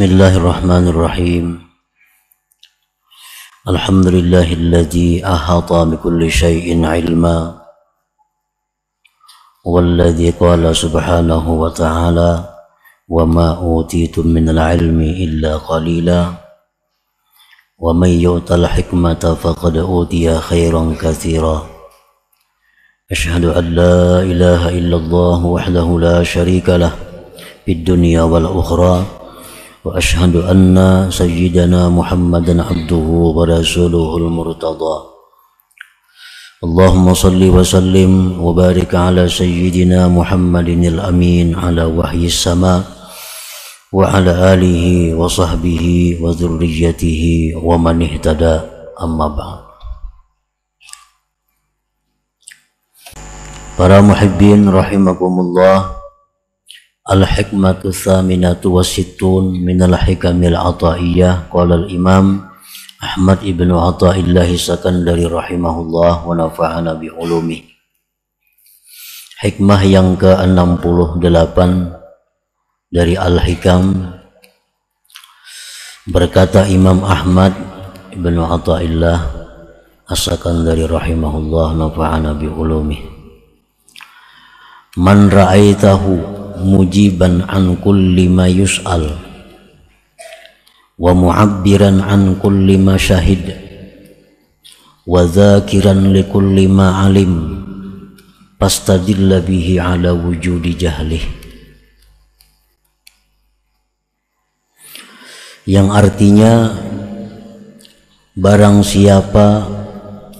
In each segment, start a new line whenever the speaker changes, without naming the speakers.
Bismillahirrahmanirrahim. Alhamdulillahilladzi ahata bikulli syai'in ilma, walladzi qala subhanahu wa ta'ala wa ma utitum minal ilmi illa qalila wa man yu'tal hikmata faqad utiya khairan katsira. Asyhadu an la ilaha illallah wahdahu la syarika lah fid dunya wal ukhra wa ashhadu anna sayyidana Muhammadan abduhu wa rasuluhul murtada. Allahumma salli wa sallim wa barik ala sayyidina Muhammadinil amin ala wahyis sama wa ala alihi wa sahbihi wa dzurriyyatihi wa man ihtada, amma ba'd. Para muhibbin rahimakumullah, al-hikmatu tsaminatu wasittun minal hikamil ataiyah. Qala al-imam Ahmad ibnu Athaillah Sakandari rahimahullah wa nafa'ana bi ulumi. Hikmah yang ke-68 dari al-hikam, berkata Imam Ahmad ibnu Athaillah As-Sakandari rahimahullah nafa'ana bi ulumi. Man ra'aitahu mujiban an kulli ma yus'al wa mu'abbiran an kulli ma syahid wa dzakiran li kulli ma alim fastadilla bihi ala wujudi jahlih. Yang artinya, barang siapa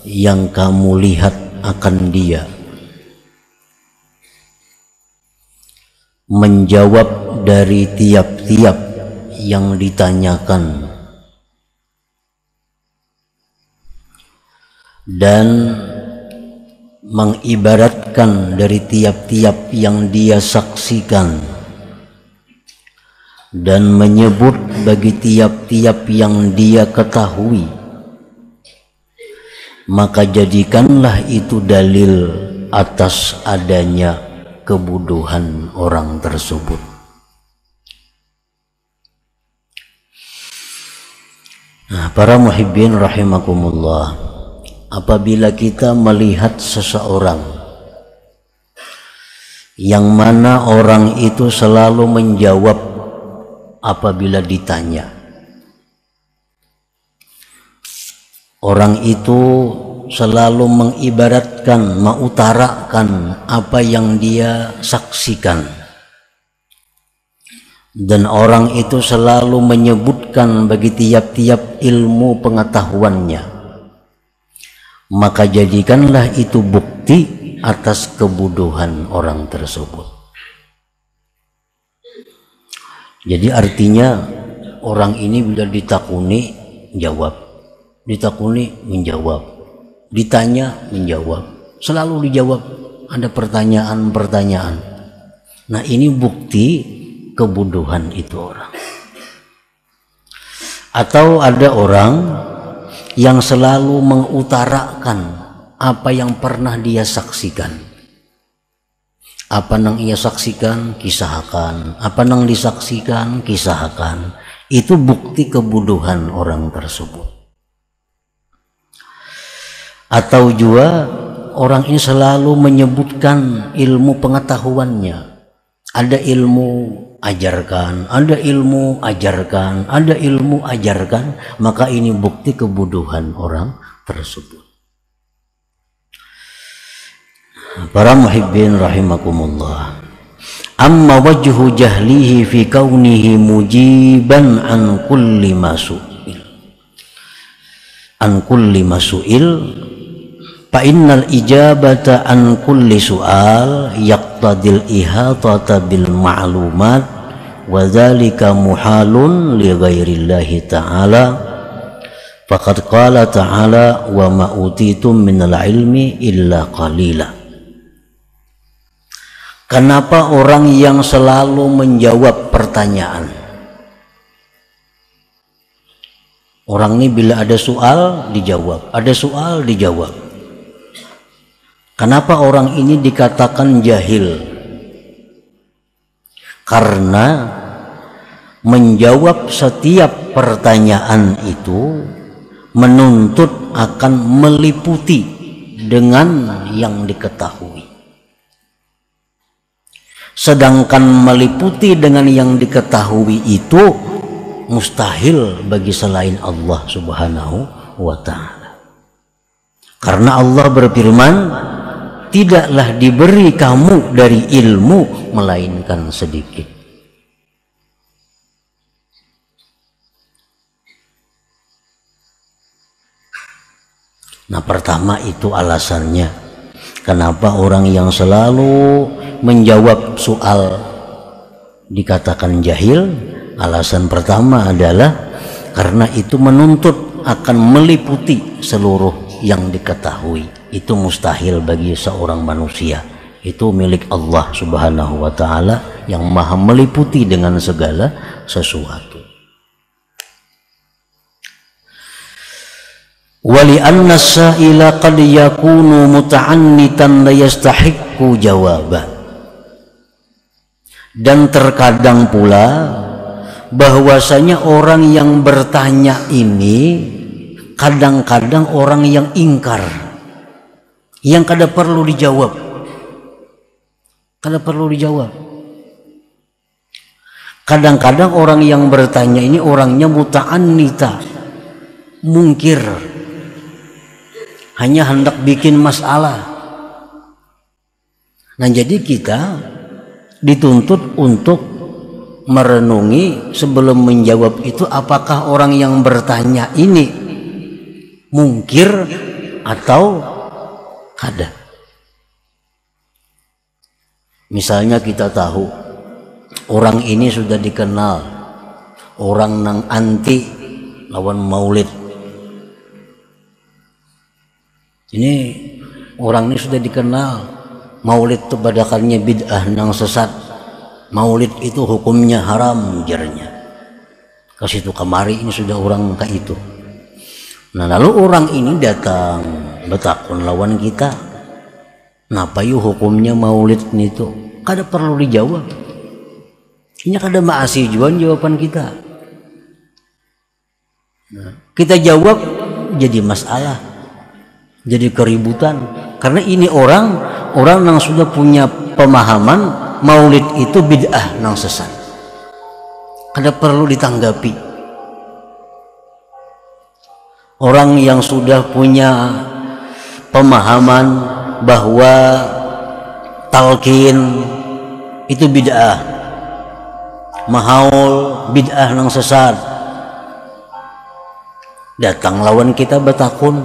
yang kamu lihat akan dia menjawab dari tiap-tiap yang ditanyakan dan mengibaratkan dari tiap-tiap yang dia saksikan dan menyebut bagi tiap-tiap yang dia ketahui, maka jadikanlah itu dalil atas adanya kebodohan orang tersebut. Nah, para muhibbin rahimakumullah, apabila kita melihat seseorang yang mana orang itu selalu menjawab apabila ditanya, orang itu selalu mengibaratkan, mengutarakan apa yang dia saksikan, dan orang itu selalu menyebutkan bagi tiap-tiap ilmu pengetahuannya, maka jadikanlah itu bukti atas kebodohan orang tersebut. Jadi artinya, orang ini bila ditakuni jawab, ditakuni menjawab, ditanya menjawab, selalu dijawab. Ada pertanyaan-pertanyaan. Nah, ini bukti kebodohan itu orang. Atau ada orang yang selalu mengutarakan apa yang pernah dia saksikan. Apa yang ia saksikan, kisahkan. Apa yang disaksikan, kisahkan. Itu bukti kebodohan orang tersebut. Atau juga orang ini selalu menyebutkan ilmu pengetahuannya. Ada ilmu, ajarkan. Ada ilmu, ajarkan. Ada ilmu, ajarkan. Maka ini bukti kebodohan orang tersebut. Para muhibbin rahimakumullah, amma wajhu jahlihi fi kaunihi mujiban an kulli masu'il. An kulli masu'il fa innal ijabata an kulli su'al yaqtadil ihatata bil ma'lumat wa dzalika muhalun li ghairillahi ta'ala. Faqad qala ta'ala wa ma utitum minal ilmi illa qalila. Kenapa orang yang selalu menjawab pertanyaan? Orang ini bila ada soal dijawab, ada soal dijawab. Kenapa orang ini dikatakan jahil? Karena menjawab setiap pertanyaan itu menuntut akan meliputi dengan yang diketahui. Sedangkan meliputi dengan yang diketahui itu mustahil bagi selain Allah Subhanahu wa ta'ala. Karena Allah berfirman, tidaklah diberi kamu dari ilmu melainkan sedikit. Nah, pertama itu alasannya kenapa orang yang selalu menjawab soal dikatakan jahil. Alasan pertama adalah karena itu menuntut akan meliputi seluruh yang diketahui. Itu mustahil bagi seorang manusia. Itu milik Allah Subhanahu wa ta'ala yang maha meliputi dengan segala sesuatu. Wali anna sa'ila qad yakunu muta'annitan la yastahiqqu jawaba. Dan terkadang pula bahwasanya orang yang bertanya ini kadang-kadang orang yang ingkar, yang kada perlu dijawab, kada perlu dijawab. Kadang-kadang orang yang bertanya ini orangnya muta'annita, mungkir, hanya hendak bikin masalah. Nah, jadi kita dituntut untuk merenungi sebelum menjawab itu, apakah orang yang bertanya ini mungkir atau kada. Misalnya kita tahu orang ini sudah dikenal orang nang anti lawan maulid. Ini orang ini sudah dikenal maulid itu badakannya bid'ah nang sesat, maulid itu hukumnya haram jarnya. Ke situ kemari ini sudah orang kayak itu. Nah, lalu orang ini datang betakun lawan kita, napa yuk hukumnya maulid itu? Kada perlu dijawab. Ini kada maasih juan jawaban kita. Nah, kita jawab jadi masalah, jadi keributan. Karena ini orang yang sudah punya pemahaman maulid itu bid'ah nang sesat. Kada perlu ditanggapi. Orang yang sudah punya pemahaman bahwa talqin itu bid'ah, mahaul bid'ah nang sesat, datang lawan kita betakun,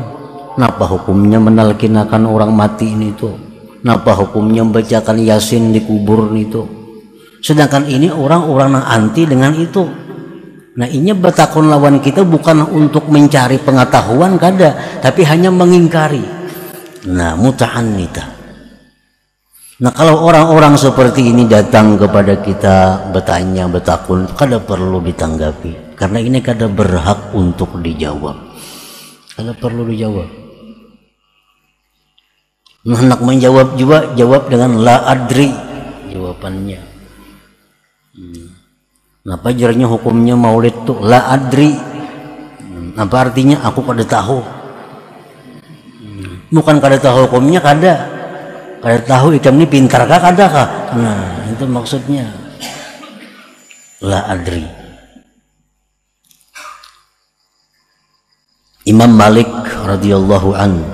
napa hukumnya menalkinakan orang mati ini tuh? Napa hukumnya membacakan Yasin di kubur itu? Sedangkan ini orang-orang yang anti dengan itu. Nah, ini betakun lawan kita bukan untuk mencari pengetahuan kada, tapi hanya mengingkari. Nah, muta'annita. Nah, kalau orang-orang seperti ini datang kepada kita bertanya, betakun, kada perlu ditanggapi, karena ini kada berhak untuk dijawab. Kada perlu dijawab. Nah, hendak menjawab juga jawab dengan la adri jawabannya. Apa jarnya hukumnya maulid tuh la adri? Apa artinya aku kada tahu? Bukan kada tahu hukumnya, kada tahu ikam ini pintar kah kada kah? Nah, itu maksudnya la adri. Imam Malik radhiyallahu an,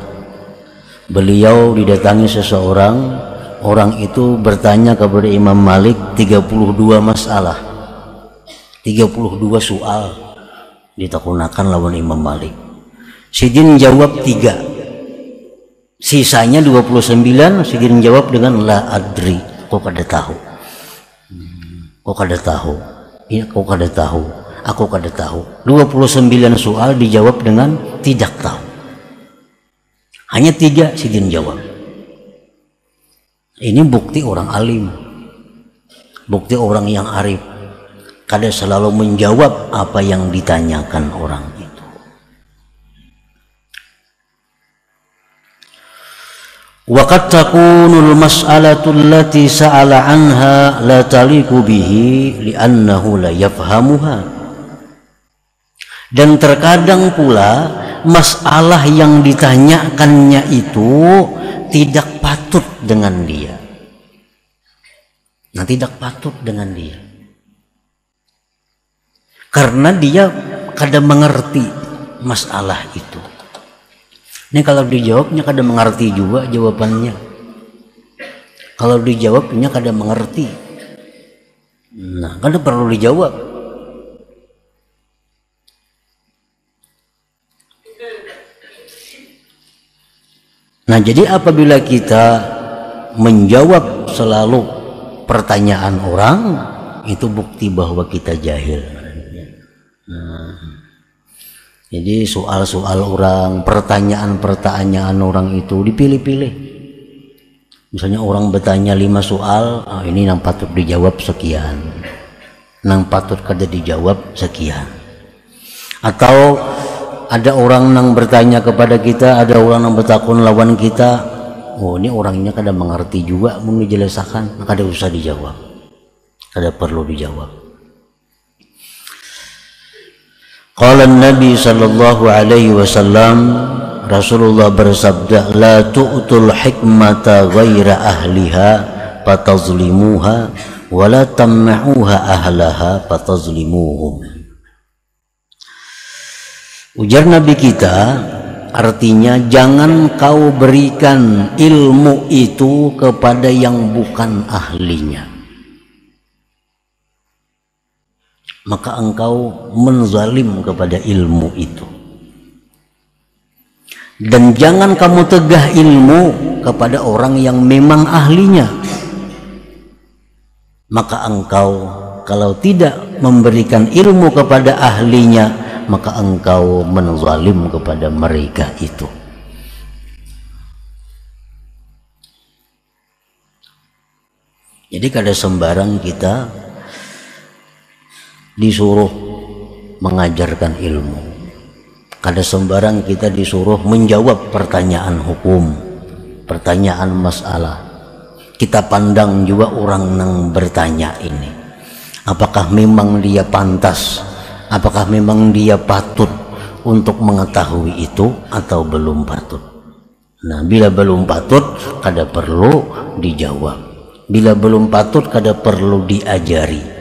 beliau didatangi seseorang, orang itu bertanya kepada Imam Malik 32 masalah, 32 soal ditakunakan lawan Imam Malik. Sidin jawab 3, sisanya 29 Sidin jawab dengan la adri, kok kada tahu, kok kada tahu, iya kok kada tahu, aku kada tahu. 29 soal dijawab dengan tidak tahu. Hanya 3 Sidin jawab. Ini bukti orang alim, bukti orang yang arif, kada selalu menjawab apa yang ditanyakan orang itu. wa qad takunul mas'alatu allati sa'ala anha la taliqu bihi li'annahu la yafhamuha. Dan terkadang pula masalah yang ditanyakannya itu tidak patut dengan dia. Nah, tidak patut dengan dia. Karena dia kadang mengerti masalah itu. Ini kalau dijawabnya kadang mengerti juga jawabannya. Kalau dijawabnya kadang mengerti. Nah, kadang perlu dijawab. Nah, jadi apabila kita menjawab selalu pertanyaan orang, itu bukti bahwa kita jahil. Nah, jadi soal-soal orang, pertanyaan-pertanyaan orang itu dipilih-pilih. Misalnya orang bertanya 5 soal, ini yang patut dijawab sekian, yang patut kada dijawab sekian. Atau ada orang yang bertanya kepada kita, ada orang yang bertakun lawan kita, oh ini orangnya kada mengerti juga, mau dijelaskan, kada usah dijawab, kada perlu dijawab. Qala Nabi sallallahu alaihi wasallam, Rasulullah bersabda, la tu'tul hikmata ghaira ahliha fatazlimuha wa la tamna'uha ahlaha fatazlimuhum. Ujar Nabi kita, artinya jangan kau berikan ilmu itu kepada yang bukan ahlinya, maka engkau menzalim kepada ilmu itu. Dan jangan kamu tegah ilmu kepada orang yang memang ahlinya, maka engkau kalau tidak memberikan ilmu kepada ahlinya, maka engkau menzalim kepada mereka itu. Jadi kada sembarang kita disuruh mengajarkan ilmu, kada sembarang kita disuruh menjawab pertanyaan hukum, pertanyaan masalah. Kita pandang juga orang yang bertanya ini, apakah memang dia pantas, apakah memang dia patut untuk mengetahui itu atau belum patut. Nah, bila belum patut kada perlu dijawab, bila belum patut kada perlu diajari.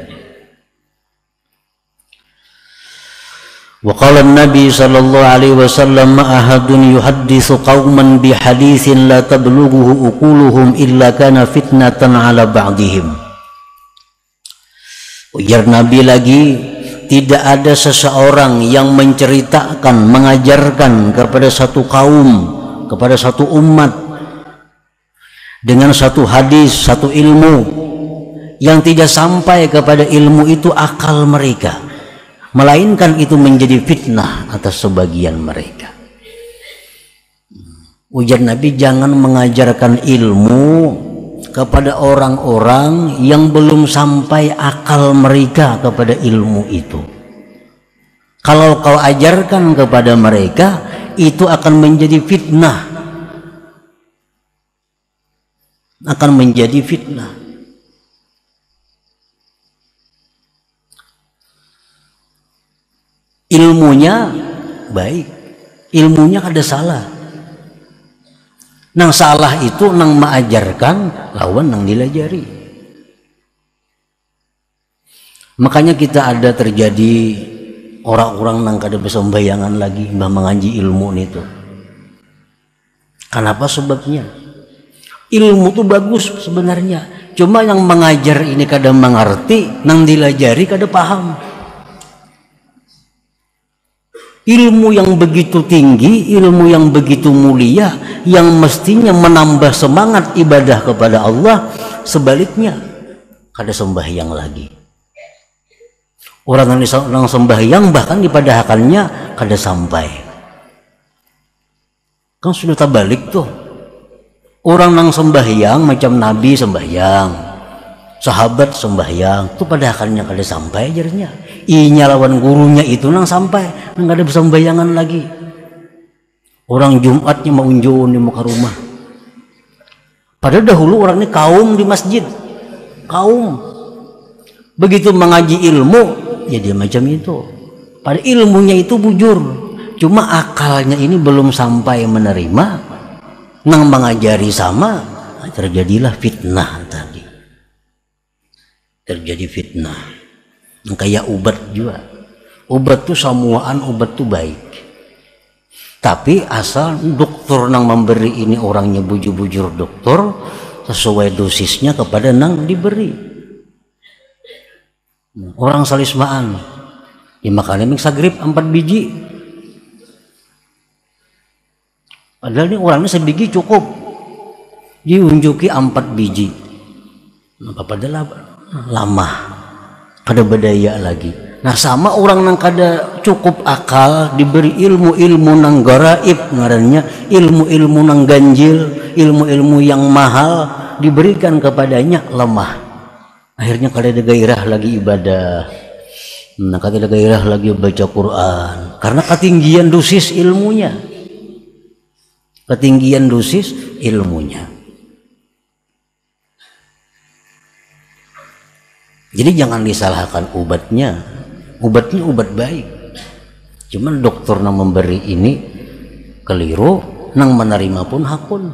Wa qala an-nabi sallallahu alaihi wasallam, ma ahadun yuhadditsu qauman bi haditsin la tablughuhu uquluhum illa kana fitnatan ala ba'dihim. Ujar Nabi lagi, tidak ada seseorang yang menceritakan, mengajarkan kepada satu kaum, kepada satu umat dengan satu hadis, satu ilmu yang tidak sampai kepada ilmu itu akal mereka, melainkan itu menjadi fitnah atas sebagian mereka. Ujar Nabi, jangan mengajarkan ilmu kepada orang-orang yang belum sampai akal mereka kepada ilmu itu. Kalau kau ajarkan kepada mereka, itu akan menjadi fitnah, akan menjadi fitnah. Ilmunya baik, ilmunya kada salah. Nang salah itu nang mengajarkan lawan nang dilajari. Makanya kita ada terjadi orang-orang nang kada bisa membayangan lagi mbah mengaji ilmu itu. Kenapa sebabnya? Ilmu itu bagus sebenarnya, cuma yang mengajar ini kada mengerti, nang dilajari kada paham. Ilmu yang begitu tinggi, ilmu yang begitu mulia, yang mestinya menambah semangat ibadah kepada Allah, sebaliknya kada sembahyang lagi. Orang yang sembahyang bahkan dipadahakannya kada sampai. Kan sudah terbalik tuh. Orang yang sembahyang macam Nabi sembahyang, sahabat sembahyang, itu padahakannya kada sampai ajarnya. Inya lawan gurunya itu nang sampai, nang ada bisa membayangan lagi. Orang Jumatnya mau unjun di muka rumah, Padahal dahulu orang ini kaum di masjid, kaum. Begitu mengaji ilmu, ya dia macam itu. Pada ilmunya itu bujur, cuma akalnya ini belum sampai menerima, nang mengajari sama, terjadilah fitnah tadi. Terjadi fitnah. Kayak obat juga. Obat tuh samuaan, obat tuh baik. Tapi asal dokter nang memberi ini orangnya bujur-bujur dokter sesuai dosisnya kepada nang diberi. Orang salismaan dimakan mik sagrib 4 biji. Padahal ini orangnya sebiji cukup. Diunjuki 4 biji. Apa padahal lama. Kada bedaya lagi. Nah sama orang nang kada cukup akal diberi ilmu-ilmu nang garaib ngarannya, ilmu-ilmu nang ganjil, ilmu-ilmu yang mahal diberikan kepadanya lemah. Akhirnya kada ada gairah lagi ibadah. Nah kada ada gairah lagi baca Quran karena ketinggian dosis ilmunya. Ketinggian dosis ilmunya. Jadi jangan disalahkan obatnya. Obatnya obat baik. Cuman dokter nang memberi ini keliru, nang menerima pun hakun.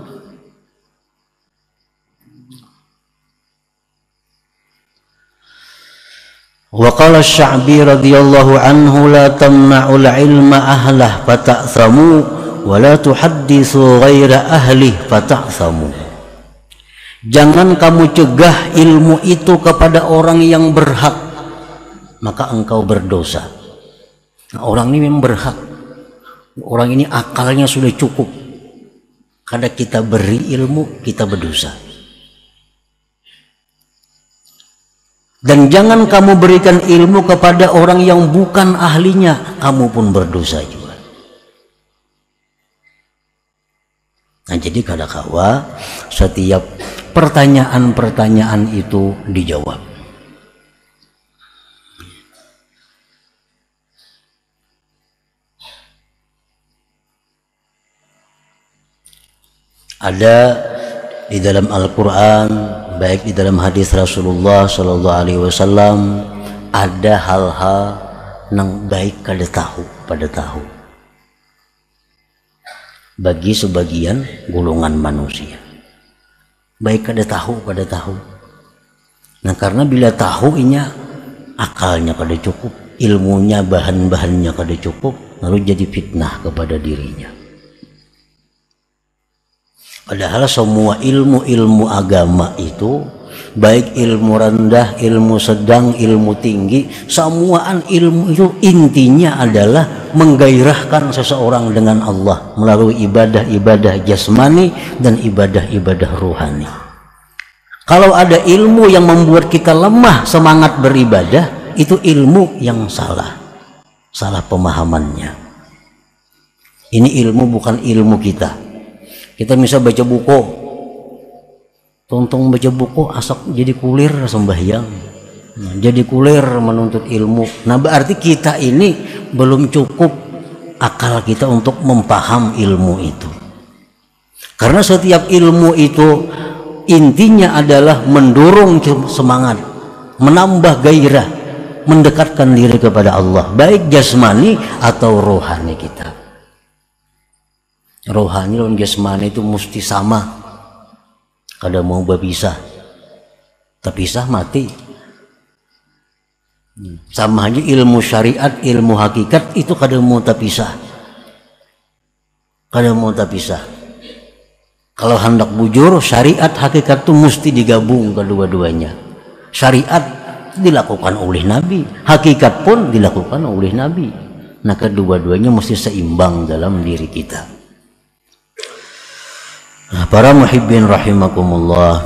Wa qala Asy-Sya'bi radhiyallahu anhu la tamna'ul ilma ahlah fata'thamu wa la tuhadditsu ghaira ahli fata'thamu. Jangan kamu cegah ilmu itu kepada orang yang berhak, maka engkau berdosa. Nah, orang ini memang berhak. Orang ini akalnya sudah cukup. Kada kita beri ilmu, kita berdosa. Dan jangan kamu berikan ilmu kepada orang yang bukan ahlinya, kamu pun berdosa juga. Nah, jadi kadakawa setiap pertanyaan-pertanyaan itu dijawab. Ada di dalam Al-Quran, baik di dalam hadis Rasulullah Sallallahu Alaihi Wasallam, ada hal-hal yang baik kada tahu pada tahu bagi sebagian golongan manusia. Baik kada tahu pada tahu. Nah karena bila tahu inya akalnya kada cukup, ilmunya bahan-bahannya kada cukup, lalu jadi fitnah kepada dirinya. Padahal semua ilmu-ilmu agama itu, baik ilmu rendah, ilmu sedang, ilmu tinggi, semuaan ilmu itu intinya adalah menggairahkan seseorang dengan Allah melalui ibadah-ibadah jasmani dan ibadah-ibadah ruhani. Kalau ada ilmu yang membuat kita lemah semangat beribadah, itu ilmu yang salah pemahamannya. Ini ilmu bukan ilmu kita. Kita bisa baca buku, tontong baca buku asak jadi kulir sembahyang, nah, jadi kulir menuntut ilmu. Nah berarti kita ini belum cukup akal kita untuk mempaham ilmu itu. Karena setiap ilmu itu intinya adalah mendorong semangat, menambah gairah, mendekatkan diri kepada Allah, baik jasmani atau rohani kita. Rohani dan jasmani itu mesti sama. Kada mau berpisah. Terpisah mati. Sama aja ilmu syariat, ilmu hakikat itu kada mau terpisah. Kada mau terpisah. Kalau hendak bujur, syariat hakikat itu mesti digabung kedua-duanya. Syariat dilakukan oleh Nabi, hakikat pun dilakukan oleh Nabi. Nah kedua-duanya mesti seimbang dalam diri kita. Para muhibbin rahimakumullah,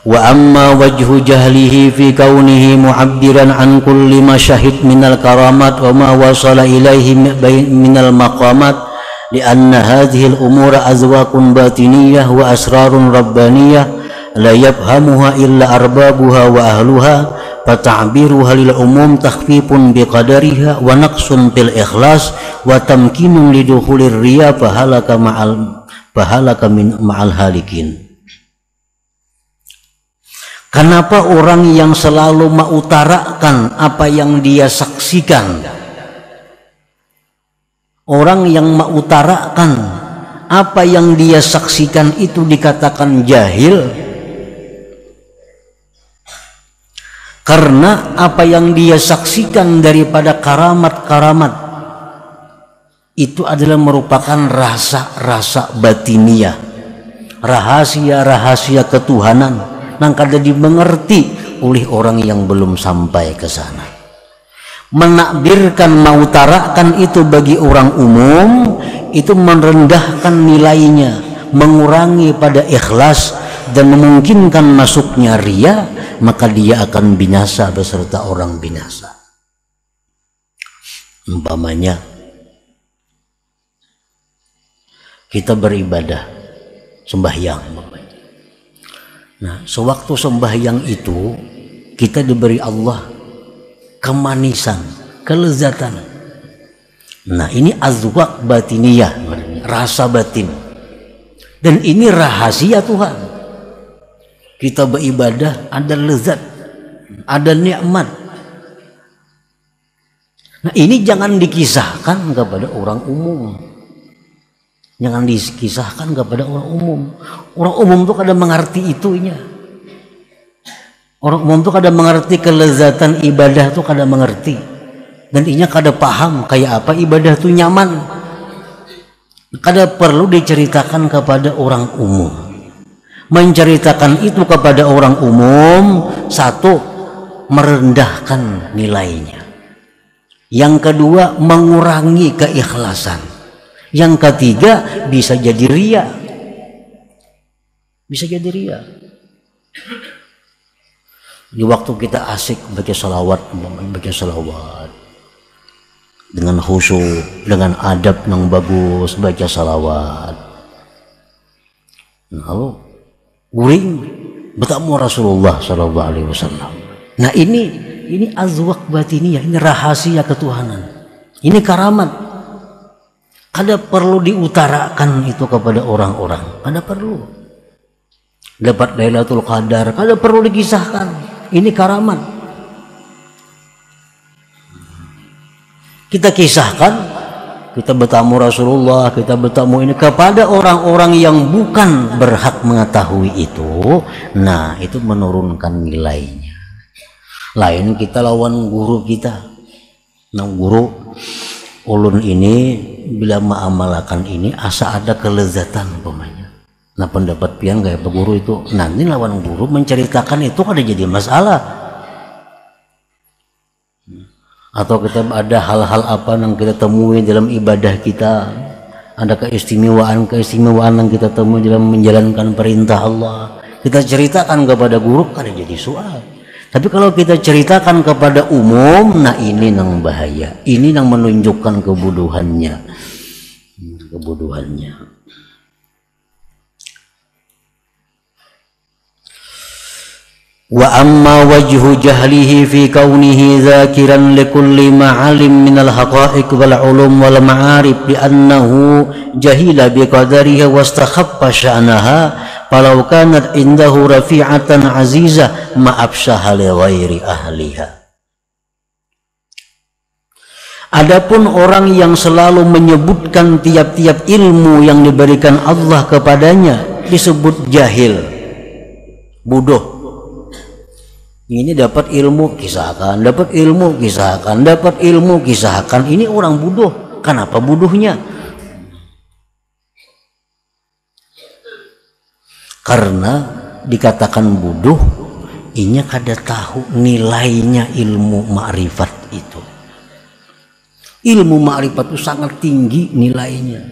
wa amma wajhu jahlihi fi kaunihi mu'abbiran an kulli ma syahid minal karamat wa ma wasala ilaihi minal maqamat lianna hadhihi al-umura azwaqun batiniyah wa asrarun rabbaniyah la yafhamuha illa arbabuha wa ahluha fata'biruha lil umum takhfifun biqadariha wa naqsun fil ikhlas wa tamkinun lidukhulir riya fahalaka ma'al halikin. Kenapa orang yang selalu mengutarakan apa yang dia saksikan, orang yang mengutarakan apa yang dia saksikan itu dikatakan jahil? Karena apa yang dia saksikan daripada karamat-karamat itu adalah merupakan rasa-rasa batiniah, rahasia-rahasia ketuhanan yang kada dimengerti oleh orang yang belum sampai ke sana. Menakbirkan, mengutarakan itu bagi orang umum itu merendahkan nilainya, mengurangi pada ikhlas dan memungkinkan masuknya riya, maka dia akan binasa beserta orang binasa. Umpamanya kita beribadah, sembahyang. Nah, sewaktu sembahyang itu kita diberi Allah kemanisan, kelezatan. Nah, ini azwaq batiniyah, rasa batin. Dan ini rahasia Tuhan. Kita beribadah ada lezat, ada nikmat. Nah, ini jangan dikisahkan kepada orang umum. Jangan dikisahkan kepada orang umum. Orang umum tuh kada mengerti itunya. Orang umum tuh kada mengerti kelezatan ibadah tuh kada mengerti. Dan inya kada paham kayak apa ibadah tuh nyaman. Kada perlu diceritakan kepada orang umum. Menceritakan itu kepada orang umum, satu, merendahkan nilainya. Yang kedua, mengurangi keikhlasan. Yang ketiga, bisa jadi riya. Bisa jadi riya. Di waktu kita asik baca salawat, dengan khusyuk, dengan adab yang bagus baca salawat. Lalu guring bertemu Rasulullah Sallallahu Alaihi Wasallam. Nah, ini azwaq batiniyah, ini rahasia ketuhanan, ini karamat. Kada perlu diutarakan itu kepada orang-orang, kada perlu. Dapat Lailatul Qadar, kada perlu dikisahkan, ini karamat. Kita kisahkan, kita bertamu Rasulullah, kita bertamu ini kepada orang-orang yang bukan berhak mengetahui itu. Nah, itu menurunkan nilainya. Lain kita lawan guru kita. Nah, guru ulun ini bila mengamalkan ini asa ada kelezatan umpamanya. Nah, pendapat pian kayak guru itu nanti lawan guru menceritakan itu kada jadi masalah. Atau kita ada hal-hal apa yang kita temui dalam ibadah kita, ada keistimewaan yang kita temui dalam menjalankan perintah Allah, kita ceritakan kepada guru kada jadi soal. Tapi kalau kita ceritakan kepada umum, nah ini yang bahaya, ini yang menunjukkan kebodohannya. Wa amma wajhu jahlihi fi kaunihi zakiran likulli ma'alim minal haqa'iq wal ulum wal ma'arif bi annahu jahila bi qadariha wastakhaffa sya'naha falau kanat indahu rafi'atan azizah ma'abshaha li ghairi ahliha. Adapun orang yang selalu menyebutkan tiap-tiap ilmu yang diberikan Allah kepadanya disebut jahil, bodoh. Ini dapat ilmu kisahkan, dapat ilmu kisahkan, dapat ilmu kisahkan. Ini orang bodoh. Kenapa bodohnya? Karena dikatakan bodoh, inya kada tahu nilainya ilmu ma'rifat itu. Ilmu ma'rifat itu sangat tinggi nilainya.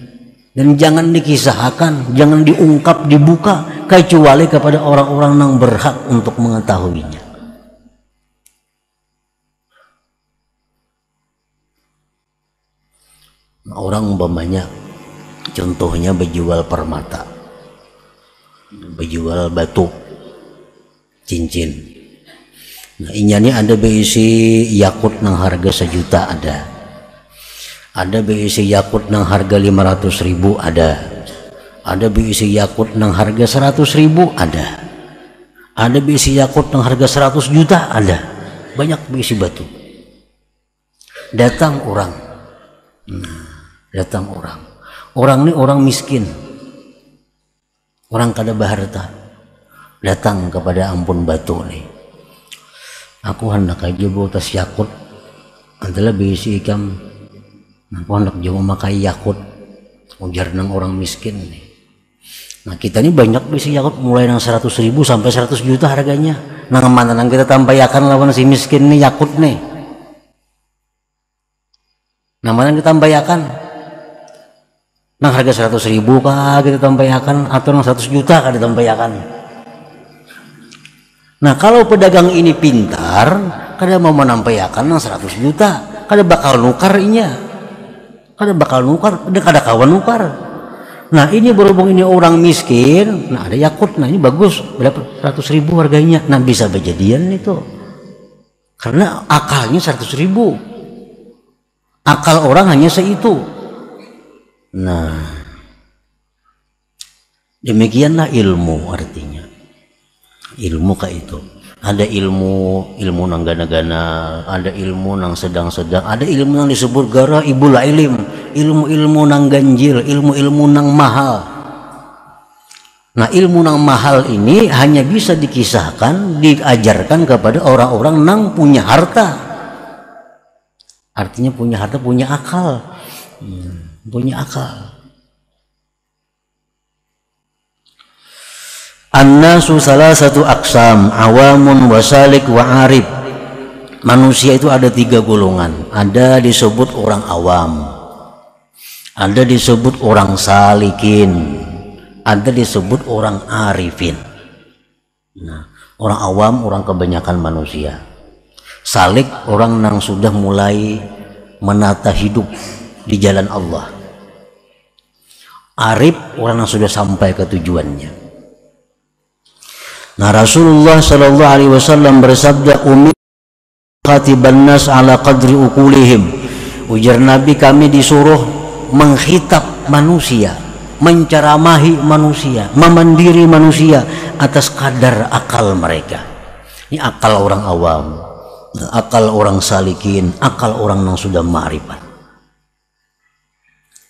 Dan jangan dikisahkan, jangan diungkap, dibuka kecuali kepada orang-orang yang berhak untuk mengetahuinya. Orang umpamanya contohnya berjual permata, berjual batu, cincin. Nah, inyanya ada berisi yakut nang harga 1 juta ada berisi yakut nang harga 500.000 ada berisi yakut nang harga 100.000 ada Ada besi yakut yang harga 100 juta, ada. Banyak besi batu. Datang orang. Datang orang. Orang ini orang miskin. Orang kada baharta. Datang kepada Ampun Batu nih. Aku hendak aja bawa tas yakut. Adalah besi ikam. Aku hendak jauh memakai yakut. Ujar nang orang miskin nih. Nah kita ini banyak besi yakut mulai nang 100.000 sampai 100 juta harganya. Nang mana nang kita tampayakan lawan si miskin nih yakut nih. Nah mana kita tampayakan? Nang harga 100.000 kah kita tampayakan atau nang 100 juta kah ditampayakan? Nah kalau pedagang ini pintar, kada mau menampayakan nang 100 juta, kada bakal nukar inya. Kada bakal nukar, kada kawan nukar. Nah ini berhubung ini orang miskin, nah ada yakut, nah ini bagus, berapa 100.000 harganya, nah bisa berjadian itu, karena akalnya 100.000, akal orang hanya seitu. Nah demikianlah ilmu artinya, ilmu kayak itu. Ada ilmu nang gana-gana, ada ilmu nang sedang-sedang, ada ilmu nang disebut gara ibul ilim, ilmu nang ganjil, ilmu nang mahal. Nah ilmu nang mahal ini hanya bisa dikisahkan, diajarkan kepada orang-orang nang punya harta. Artinya punya harta, punya akal, punya akal. An-nasu salasatu aqsam, awamun wasalik wa arif. Manusia itu ada 3 golongan. Ada disebut orang awam, ada disebut orang salikin, ada disebut orang arifin. Nah, orang awam orang kebanyakan manusia. Salik orang yang sudah mulai menata hidup di jalan Allah. Arif orang yang sudah sampai ke tujuannya. Nah Rasulullah Shallallahu Alaihi Wasallam bersabda, ummi khatiban nas ala qadri ukulihim. Ujar Nabi, kami disuruh menghitab manusia, menceramahi manusia, memandiri manusia atas kadar akal mereka. Ini akal orang awam, akal orang salikin, akal orang yang sudah ma'rifat.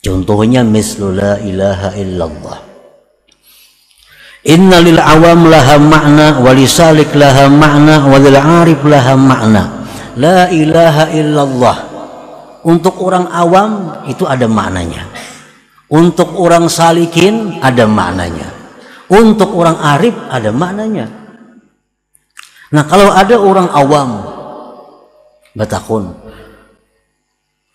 Contohnya mislu la ilaha illallah. Inna lil awam laha makna, walisalik laha makna, walil arif laha makna. La ilaha illallah. Untuk orang awam itu ada maknanya. Untuk orang salikin ada maknanya. Untuk orang arif ada maknanya. Nah kalau ada orang awam batakun,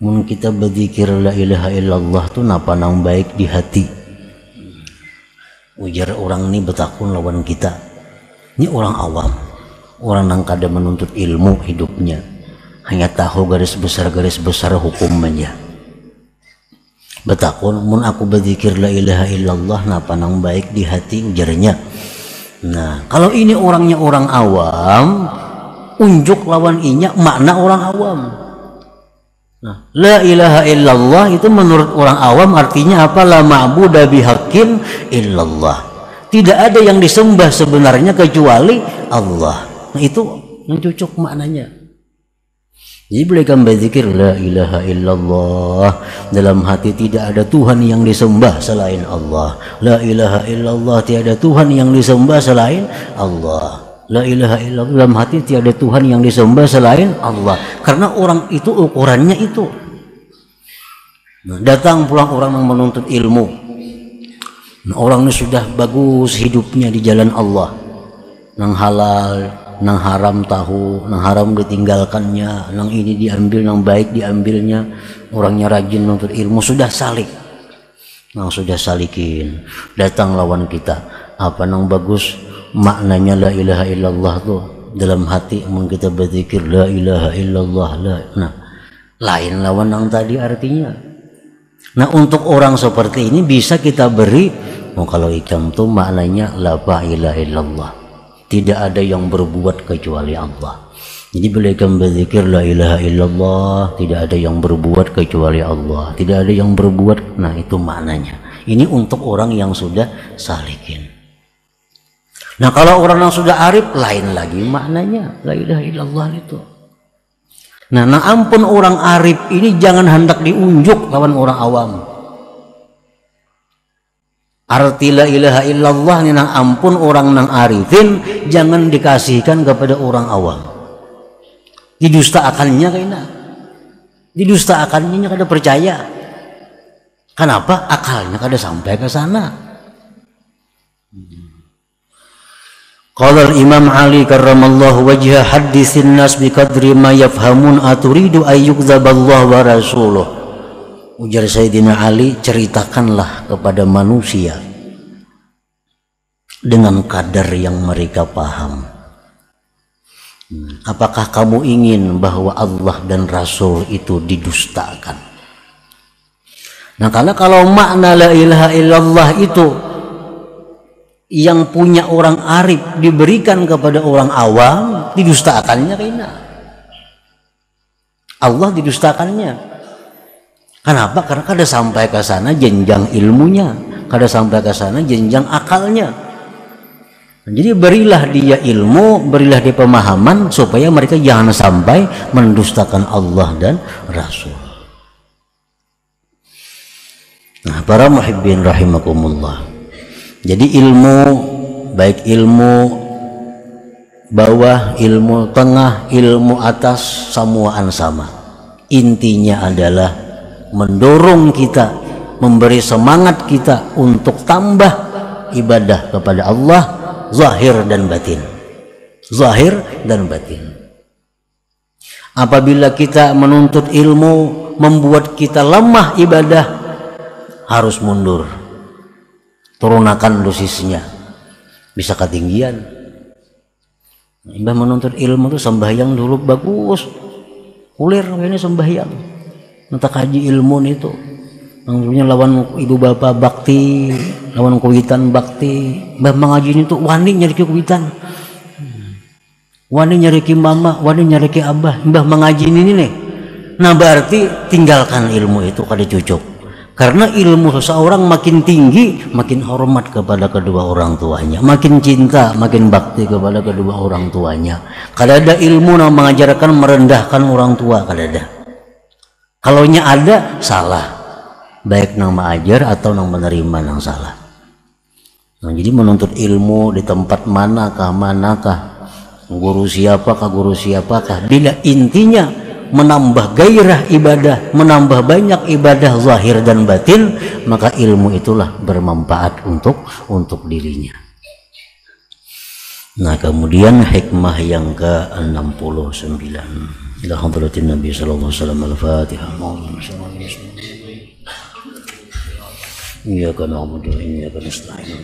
mun kita berzikir la ilaha illallah tuh napa nang baik di hati. Ujar orang ini betakun lawan kita. Ini orang awam, orang yang kada menuntut ilmu hidupnya, hanya tahu garis besar hukum aja. Betakun, mun aku berzikir la ilaha illallah napa nang baik di hati, ujarnya. Nah kalau ini orangnya orang awam, unjuk lawan inya makna orang awam. Nah, la ilaha illallah itu menurut orang awam artinya apa? La ma'buda bihaqqin illallah. Tidak ada yang disembah sebenarnya kecuali Allah. Nah itu yang cocok maknanya. Jadi boleh kan berzikir la ilaha illallah, dalam hati tidak ada Tuhan yang disembah selain Allah. La ilaha illallah, tiada Tuhan yang disembah selain Allah. La ilaha illallah, dalam hati tiada Tuhan yang disembah selain Allah. Karena orang itu ukurannya itu. Nah, datang pulang orang yang menuntut ilmu. Nah, orang ini sudah bagus hidupnya di jalan Allah. Nang halal, nang haram tahu, nang haram ditinggalkannya, nang ini diambil, nang baik diambilnya. Orangnya rajin menuntut ilmu, sudah salik. Nang sudah salikin. Datang lawan kita. Apa nang bagus? Maknanya la ilaha illallah tuh dalam hati mun kita berzikir la ilaha illallah nah lain lawan yang tadi artinya. Nah untuk orang seperti ini bisa kita beri kalau ikam tuh maknanya la ilaha illallah, tidak ada yang berbuat kecuali Allah. Jadi boleh ikam berzikir la ilaha illallah, tidak ada yang berbuat kecuali Allah, tidak ada yang berbuat. Nah itu maknanya. Ini untuk orang yang sudah salikin. Nah kalau orang yang sudah arif lain lagi maknanya la ilaha illallah itu. Nah ampun orang arif ini jangan hendak diunjuk lawan orang awam. Arti la ilaha illallah ini ampun orang nang arifin jangan dikasihkan kepada orang awam. Didustaakannya kayaknya. Didustaakannya kada percaya. Kenapa? Akalnya kada sampai ke sana. Qala Imam Ali karramallahu wajha haditsin nas biqadri ma yafhamun aturidu ayyukdzaballahu wa rasuluh. Ujar Sayyidina Ali, ceritakanlah kepada manusia dengan kadar yang mereka paham. Apakah kamu ingin bahwa Allah dan Rasul itu didustakan? Nah karena kalau makna la ilaha illallah itu yang punya orang arif diberikan kepada orang awam, didustakannya kayaknya. Allah didustakannya. Kenapa? Karena kada sampai ke sana jenjang ilmunya, kada sampai ke sana jenjang akalnya. Jadi berilah dia ilmu, berilah dia pemahaman supaya mereka jangan sampai mendustakan Allah dan Rasul. Nah, para muhibbin rahimakumullah. Jadi ilmu, baik ilmu bawah, ilmu tengah, ilmu atas, semuaan sama. Intinya adalah mendorong kita, memberi semangat kita untuk tambah ibadah kepada Allah, zahir dan batin. Zahir dan batin. Apabila kita menuntut ilmu membuat kita lemah ibadah, harus mundur. Turunakan dosisnya, bisa ketinggian. Mbah menuntut ilmu itu sembahyang dulu bagus, ulir ini sembahyang. Nanti kaji ilmu itu, maksudnya lawan ibu bapak bakti, lawan kuitan bakti. Mbah mengaji itu wani nyari kuitan, wani nyari mama, wani nyari abah. Mbah mengaji ini nih, nah berarti tinggalkan ilmu itu kada cucuk. Karena ilmu seseorang makin tinggi, makin hormat kepada kedua orang tuanya, makin cinta, makin bakti kepada kedua orang tuanya. Kada ada ilmu yang mengajarkan merendahkan orang tua, kada ada. Kalaunya ada, salah. Baik nang mengajar atau nang menerima nang salah. Nah, jadi menuntut ilmu di tempat manakah, guru siapakah, bila intinya menambah gairah ibadah, menambah banyak ibadah zahir dan batin, maka ilmu itulah bermanfaat untuk dirinya. Nah kemudian hikmah yang ke-69 ila hadratin Nabi sallallahu alaihi wasallam. Al-Fatihah. Iyyaka na'budu wa iyyaka nasta'in.